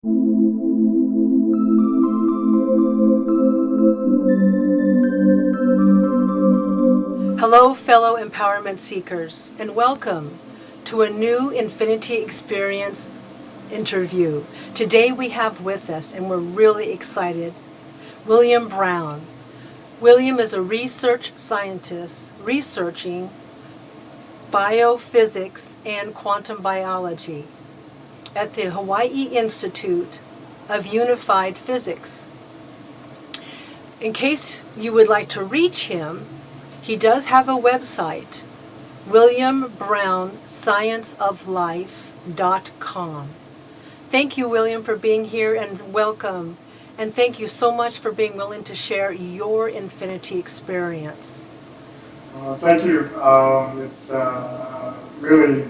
Hello, fellow empowerment seekers, and welcome to a new Infinity Experience interview. Today we have with us, and we're really excited, William Brown. William is a research scientist researching biophysics and quantum biology at the Hawai'i Institute of Unified Physics. In case you would like to reach him, he does have a website, williambrown.scienceoflife.com. Thank you, William, for being here, and welcome. And thank you so much for being willing to share your infinity experience. Thank you. It's really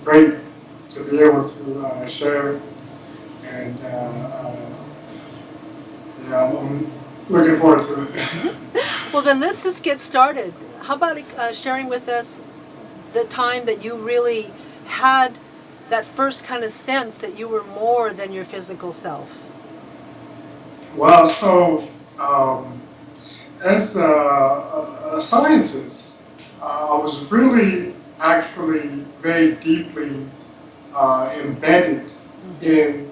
great to be able to share, and I'm looking forward to it. Well, then let's just get started. How about sharing with us the time that you really had that first kind of sense that you were more than your physical self? Well, so as a scientist, I was really actually very deeply embedded in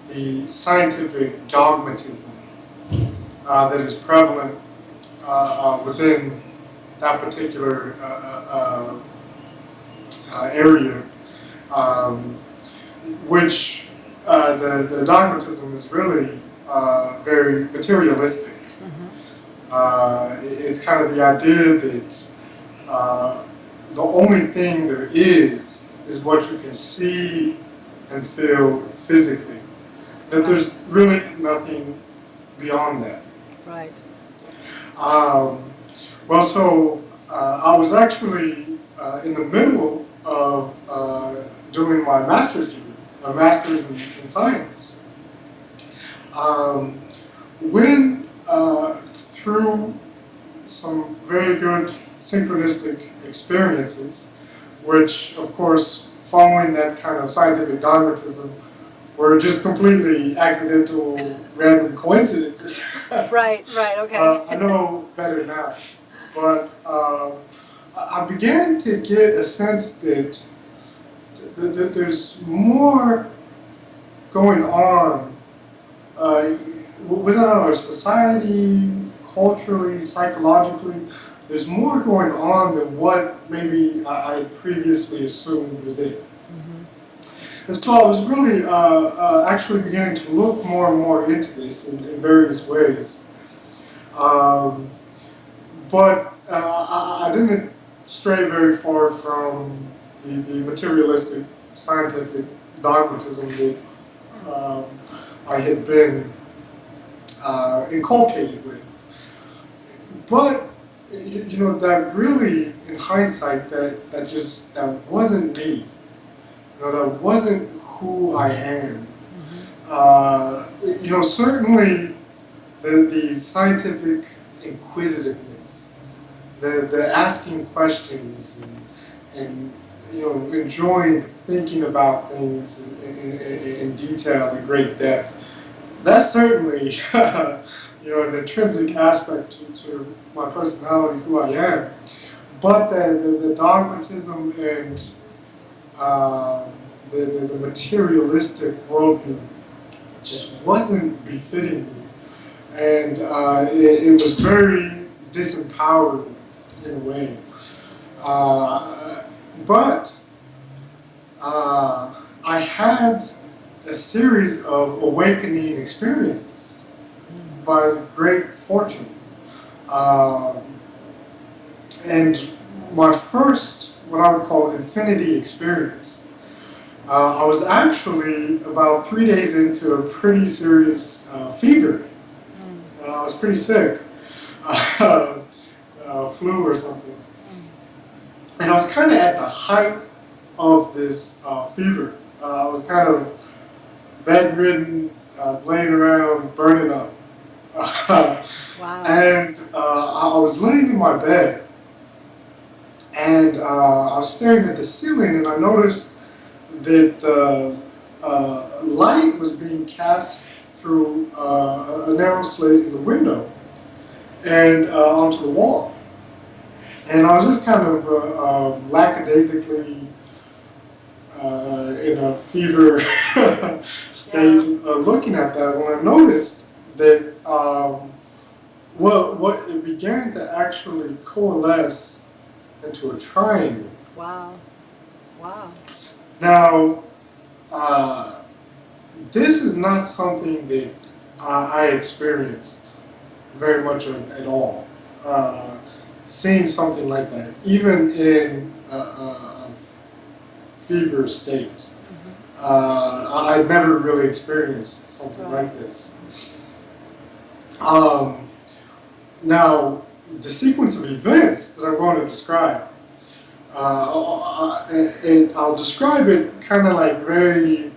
the scientific dogmatism that is prevalent within that particular area, which the dogmatism is really very materialistic. It's kind of the idea that the only thing there is what you can see and feel physically. That there's really nothing beyond that. Right. Well, so I was actually in the middle of doing my master's degree, my master's in science. When through some very good synchronistic experiences, which of course, following that kind of scientific dogmatism, were just completely accidental, random coincidences. Right, okay. I know better now. But I began to get a sense that there's more going on within our society, culturally, psychologically. There's more going on than what maybe I previously assumed was it. And so I was really actually beginning to look more and more into this in various ways. But I didn't stray very far from the materialistic scientific dogmatism that I had been inculcated with. But you know, that really, in hindsight, that wasn't me. That wasn't who I am. You know, certainly the scientific inquisitiveness, the asking questions, and you know, enjoying thinking about things in detail, in great depth. That's certainly you know, an intrinsic aspect to my personality, who I am. But the dogmatism and the materialistic worldview just wasn't befitting me, and it was very disempowering in a way. But I had a series of awakening experiences by great fortune, and my first, what I would call, infinity experience. I was actually about 3 days into a pretty serious fever. I was pretty sick, flu or something. And I was kind of at the height of this fever. I was kind of bedridden, I was laying around, burning up. Wow. And I was laying in my bed, and I was staring at the ceiling, and I noticed that light was being cast through a narrow slit in the window and onto the wall. And I was just kind of lackadaisically in a fever state looking at that when I noticed that what it began to actually coalesce into a triangle. Wow. Wow. Now, this is not something that I experienced very much at all. Seeing something like that, even in a fever state. I'd never really experienced something like this. Now, the sequence of events that I'm going to describe, and I'll describe it kind of like very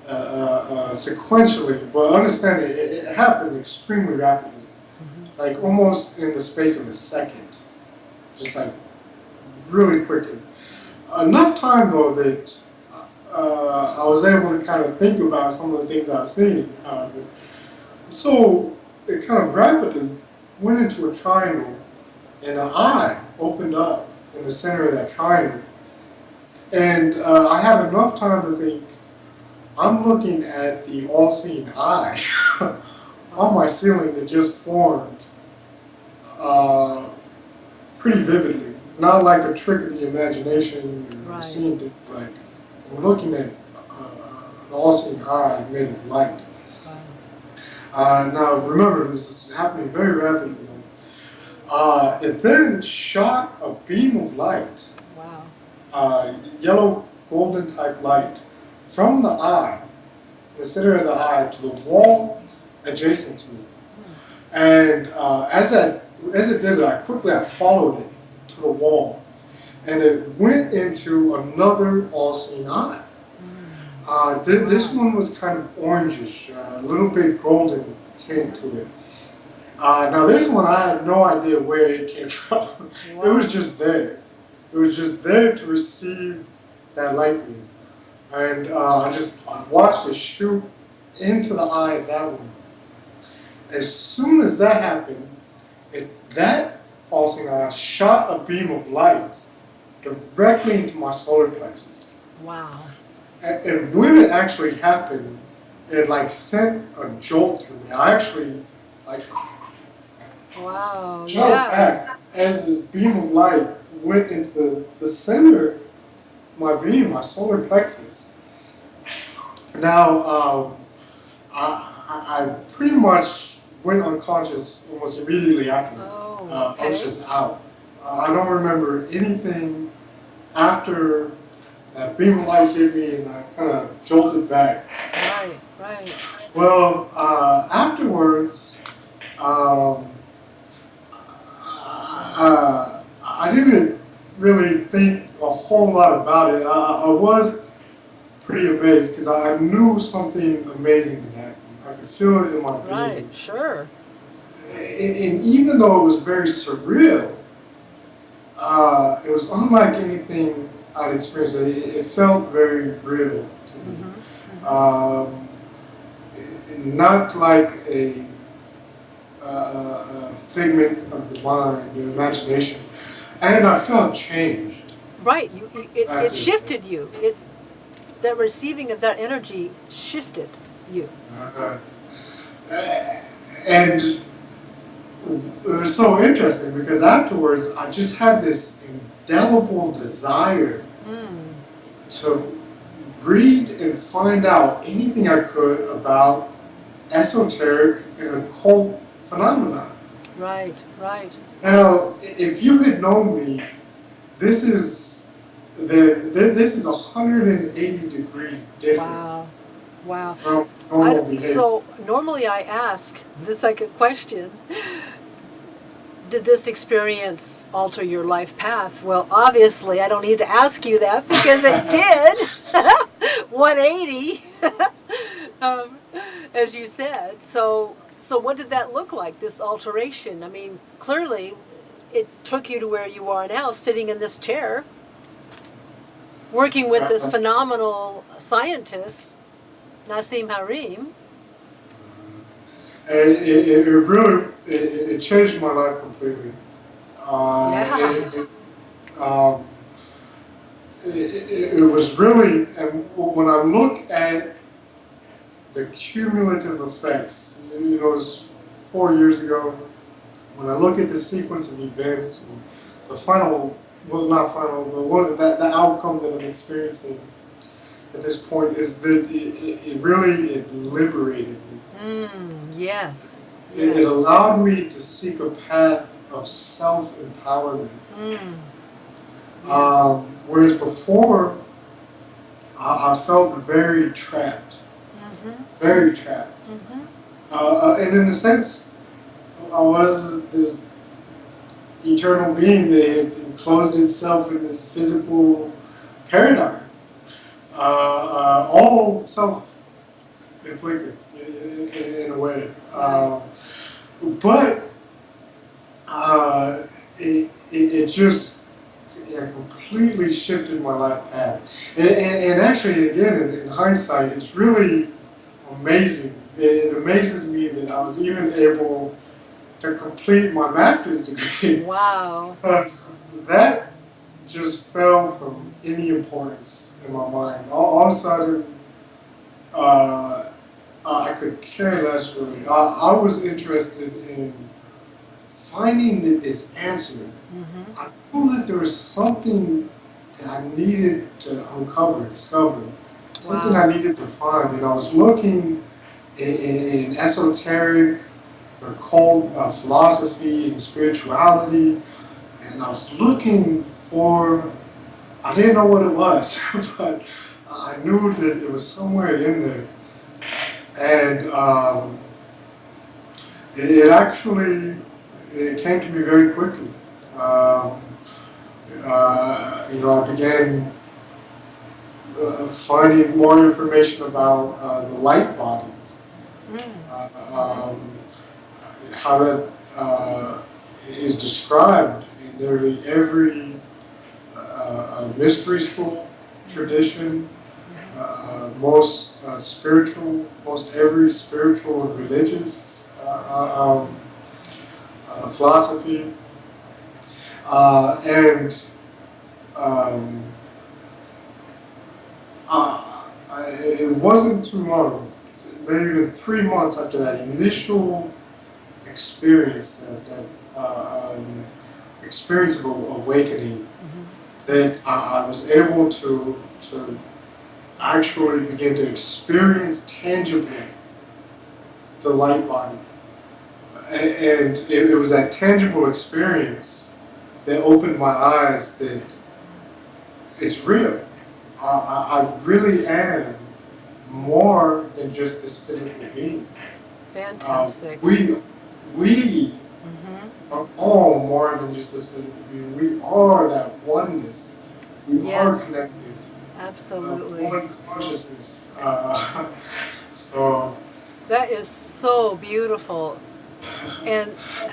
sequentially, but understand it happened extremely rapidly, like almost in the space of a second, just like really quickly. Enough time though that I was able to kind of think about some of the things I've seen. So it kind of rapidly went into a triangle, and an eye opened up in the center of that triangle. And I had enough time to think, I'm looking at the all-seeing eye on my ceiling that just formed pretty vividly. Not like a trick of the imagination or seeing things like, I'm looking at the all-seeing eye made of light. Now remember, this is happening very rapidly. It then shot a beam of light, yellow golden type light, from the eye, the center of the eye, to the wall adjacent to me. And as it did it, I followed it to the wall, and it went into another all-seeing eye. This one was kind of orangish, a little bit golden tint to it. Now this one, I had no idea where it came from. It was just there. It was just there to receive that light beam. And I watched it shoot into the eye of that one. As soon as that happened, that all-seeing eye shot a beam of light directly into my solar plexus. Wow. And when it actually happened, it like sent a jolt through me. I actually like jumped back as this beam of light went into the center of my beam, my solar plexus. Now, I pretty much went unconscious almost immediately after that. I was just out. I don't remember anything after that beam of light hit me, and I kind of jolted back. Right. Well, afterwards, I didn't really think a whole lot about it. I was pretty amazed because I knew something amazing had happened. I could feel it in my being. Right, sure. And even though it was very surreal, it was unlike anything I'd experienced. It felt very real to me. Not like a figment of the mind, the imagination. And I felt changed. Right, it shifted you. That receiving of that energy shifted you. And it was so interesting because afterwards I just had this indelible desire to read and find out anything I could about esoteric and occult phenomena. Right. Now, if you had known me, this is 180 degrees different. Wow. From normal behavior. So normally I ask the second question, did this experience alter your life path? Well, obviously I don't need to ask you that because it did. 180, as you said. So what did that look like, this alteration? I mean, clearly it took you to where you are now, sitting in this chair, working with this phenomenal scientist Nasim Harim. And it really it changed my life completely. Yeah. Um, it was really, and when I look at the cumulative effects, it was 4 years ago, when I look at the sequence of events and the final, well, not final, but the outcome that I'm experiencing at this point is that it really liberated me. Yes. It allowed me to seek a path of self-empowerment. Yes. Whereas before, I felt very trapped, very trapped. And in a sense, I was this eternal being that had enclosed itself in this physical paradigm, all self-inflicted in a way. But it just completely shifted my life path. And actually, again, in hindsight, it's really amazing. It amazes me that I was even able to complete my master's degree. Wow. Because that just fell from any importance in my mind. All of a sudden, I could care less really. I was interested in finding this answer. I knew that there was something that I needed to uncover, discover, something I needed to find. And I was looking in esoteric, occult philosophy and spirituality, and I was looking for, I didn't know what it was, but I knew that it was somewhere in there. And it came to me very quickly. I began finding more information about the light body, how that is described in nearly every mystery school tradition, most every spiritual and religious philosophy, and it wasn't too long, maybe even 3 months after that initial experience, that experience of awakening, that I was able to actually begin to experience tangibly the light body. And it was that tangible experience that opened my eyes that it's real. I really am more than just this physical being. Fantastic. We are all more than just this physical being. We are that oneness. We are connected. Absolutely. One consciousness. So that is so beautiful. And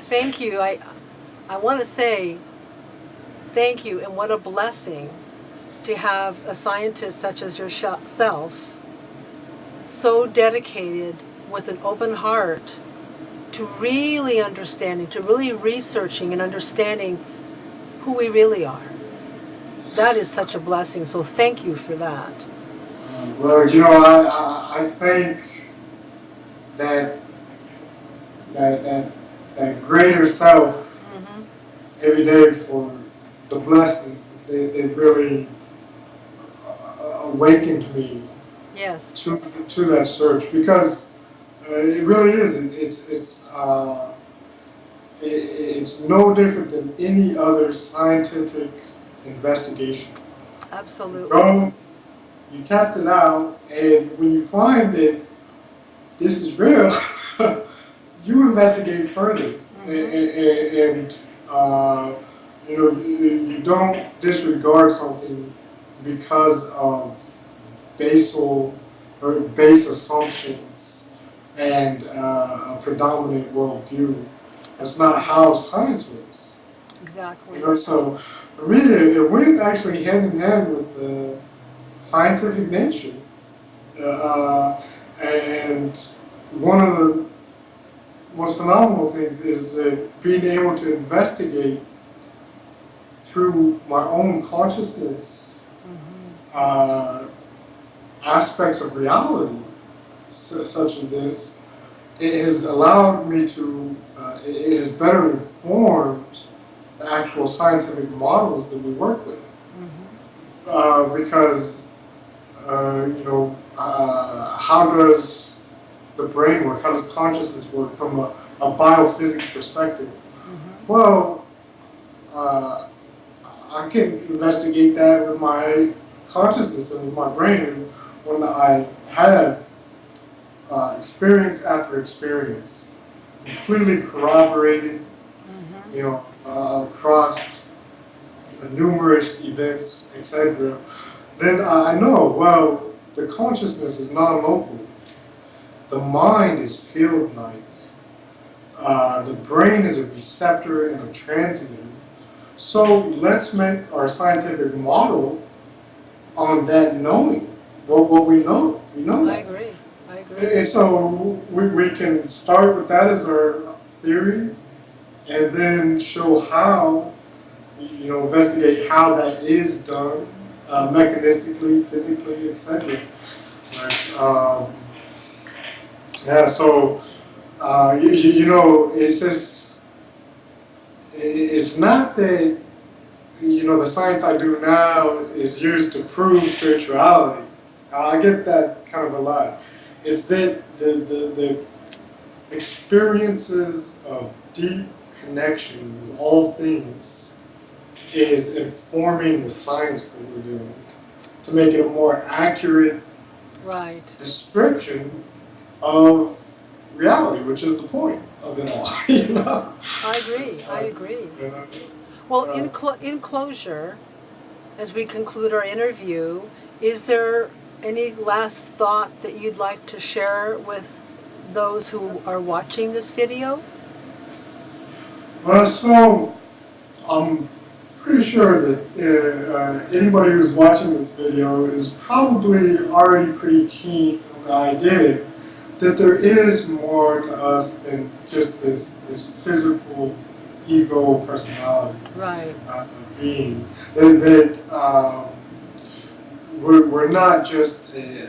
thank you. I want to say thank you, and what a blessing to have a scientist such as yourself, so dedicated with an open heart to really understanding, to really researching and understanding who we really are. That is such a blessing, so thank you for that. Well, I think that greater self every day for the blessing. They really awakened me to that search, because it really is. It's no different than any other scientific investigation. Absolutely. You test it out, and when you find that this is real, you investigate further, and you don't disregard something because of base assumptions and a predominant worldview. That's not how science works. Exactly. So for me, it went actually hand in hand with the scientific nature. And one of the most phenomenal things is that being able to investigate through my own consciousness aspects of reality, such as this. It has allowed me to, it has better informed the actual scientific models that we work with. Because, how does the brain work? How does consciousness work from a biophysics perspective? Well, I can investigate that with my consciousness and with my brain when I have experience after experience, completely corroborated, across numerous events, etc. Then I know, well, the consciousness is non-local. The mind is field-like. The brain is a receptor and a transient. So let's make our scientific model on that knowing. What we know. We know that. I agree. And so we can start with that as our theory, and then show how, investigate how that is done, mechanistically, physically, etc. Right? Yeah, so, it's just, it's not that, the science I do now is used to prove spirituality. I get that kind of a lot. It's that the experiences of deep connection with all things is informing the science that we're doing to make it a more accurate description of reality, which is the point of it all. I agree. Well, in closure, as we conclude our interview, is there any last thought that you'd like to share with those who are watching this video? Well, so I'm pretty sure that anybody who's watching this video is probably already pretty keen on the idea that there is more to us than just this physical ego personality being. That we're not just a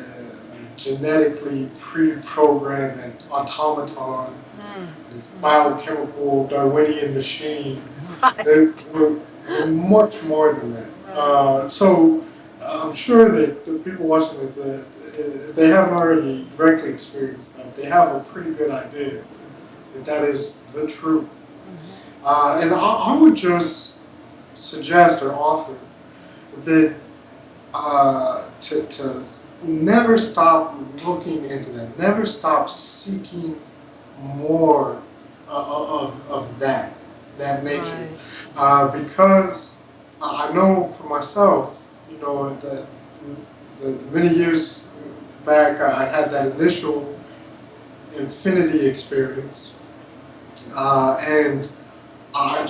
genetically pre-programmed automaton, this biochemical Darwinian machine. We're much more than that. So I'm sure that the people watching this, if they haven't already directly experienced that, they have a pretty good idea that that is the truth. And I would just suggest or offer that to never stop looking into that, never stop seeking more of that nature. Because I know for myself, that the many years back I had that initial infinity experience, and I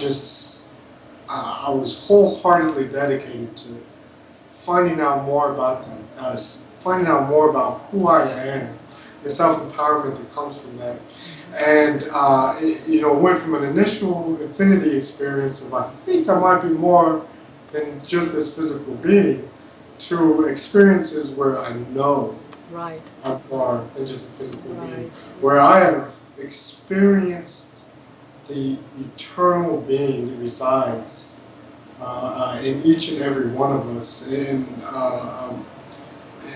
was wholeheartedly dedicated to finding out more about that, finding out more about who I am, the self-empowerment that comes from that. And went from an initial infinity experience of I think I might be more than just this physical being, to experiences where I know I'm more than just a physical being, where I have experienced the eternal being that resides in each and every one of us, in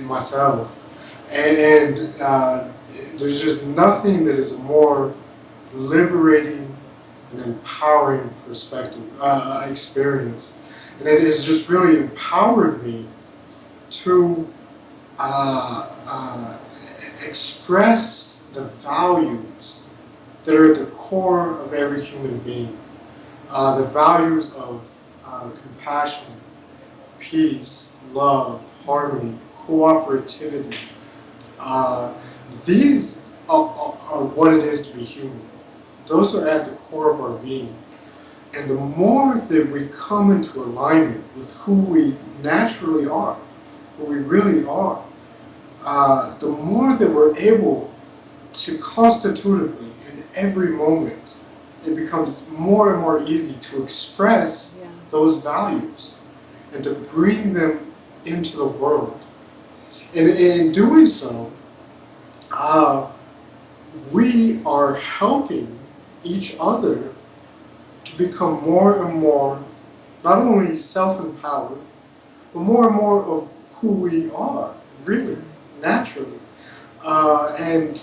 myself, and there's just nothing that is a more liberating and empowering perspective, experience, and it has just really empowered me to express the values that are at the core of every human being, the values of compassion, peace, love, harmony, cooperativity. These are what it is to be human. Those are at the core of our being. And the more that we come into alignment with who we naturally are, who we really are, the more that we're able to constitutively in every moment, it becomes more and more easy to express those values and to bring them into the world. And in doing so, we are helping each other to become more and more, not only self-empowered, but more and more of who we are, really, naturally. And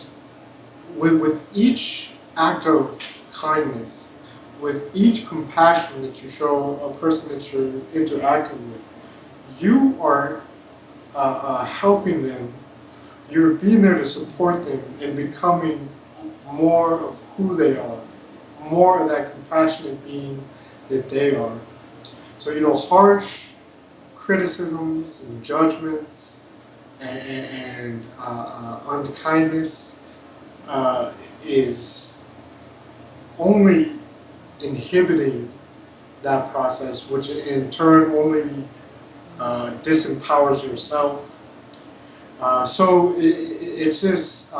with each act of kindness, with each compassion that you show a person that you're interacting with, you are helping them, you're being there to support them in becoming more of who they are, more of that compassionate being that they are. So, harsh criticisms and judgments and unkindness is only inhibiting that process, which in turn only disempowers yourself. So it's just,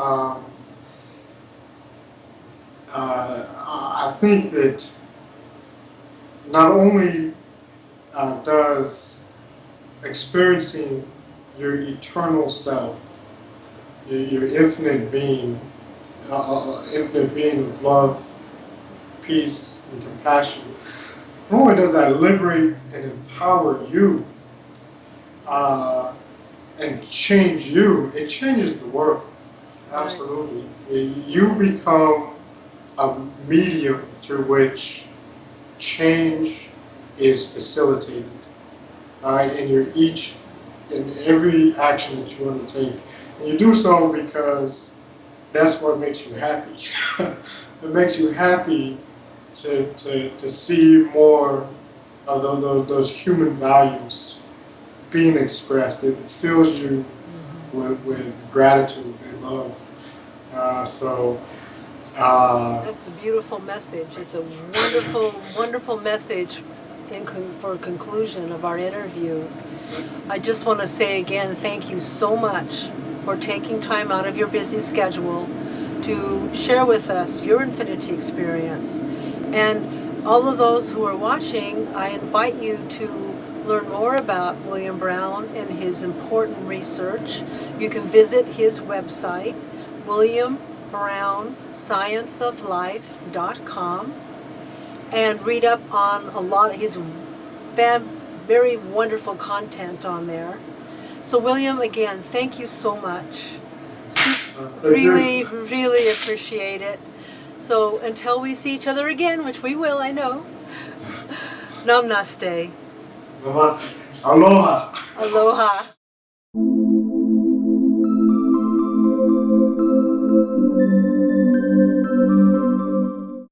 I think that not only does experiencing your eternal self, your infinite being of love, peace, and compassion, not only does that liberate and empower you and change you, it changes the world. Absolutely. You become a medium through which change is facilitated. In every action that you undertake. And you do so because that's what makes you happy. It makes you happy to see more of those human values being expressed. It fills you with gratitude and love. That's a beautiful message. It's a wonderful, wonderful message for conclusion of our interview. I just want to say again, thank you so much for taking time out of your busy schedule to share with us your infinity experience. And all of those who are watching, I invite you to learn more about William Brown and his important research. You can visit his website, williambrown.scienceoflife.com, and read up on a lot of his very wonderful content on there. So William, again, thank you so much. Really, really appreciate it. So until we see each other again, which we will, I know. Namasté. Namaste. Aloha. Aloha.